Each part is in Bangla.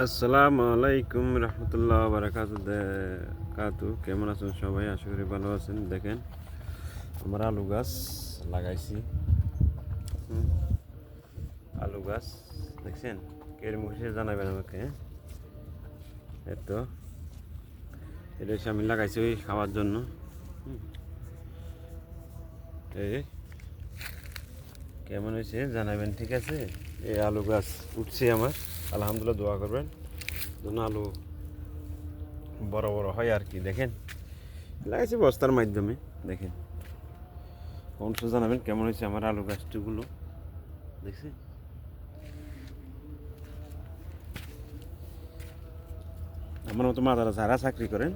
আসসালামু আলাইকুম রহমতুল্লাহ বারাকাতু। কেমন আছেন সবাই? আশা করি ভালো আছেন। দেখেন আমার আলু গাছ লাগাইছি। হুম, আলু গাছ দেখছেন? কেরম হয়েছে জানাবেন আমাকে। এই তো এটা হচ্ছে আমি লাগাইছি ওই খাওয়ার জন্য। হুম, এই কেমন হয়েছে জানাবেন, ঠিক আছে? এই আলু গাছ উঠছে আমার, আলহামদুলিল্লাহ, দোয়া করবেন যেন আলু বড় বড় হয় আর কি। দেখেন লাগাইছি বস্তার মাধ্যমে। দেখেন কমেন্টসে জানাবেন কেমন হয়েছে আমার আলু গাছগুলো। দেখছি আমার মতো মাদারা যারা চাকরি করেন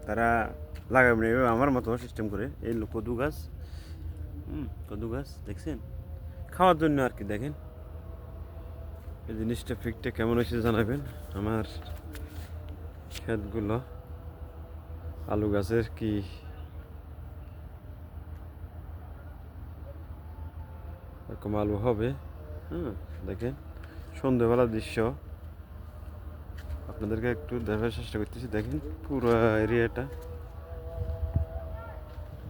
তারা লাগাবেন এভাবে আমার মতো সিস্টেম করে। এই কদু গাছ, কদু গাছ দেখছেন খাওয়ার জন্য আর কি। দেখেন এই জিনিসটা ফিকটা কেমন হয়েছে জানাবেন। আমার ক্ষেতগুলো আলু গাছের কি এরকম আলু হবে। দেখেন সন্ধ্যেবেলার দৃশ্য আপনাদেরকে একটু দেখার চেষ্টা করতেছি। দেখেন পুরো এরিয়াটা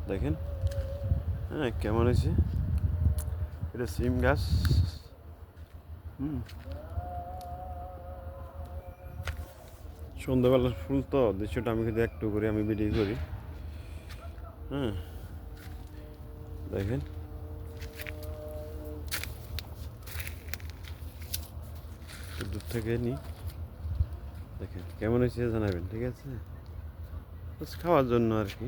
দেখেন। কেমন হয়েছে? এটা সিম গাছ। হুম সন্ধ্যাবেলার ফুল তো দৃশ্যটা আমি কিন্তু একটু করে আমি ভিডিও করি। হ্যাঁ দেখেন দূর থেকে নিই। দেখেন কেমন হয়েছে জানাবেন, ঠিক আছে? খাওয়ার জন্য আর কি।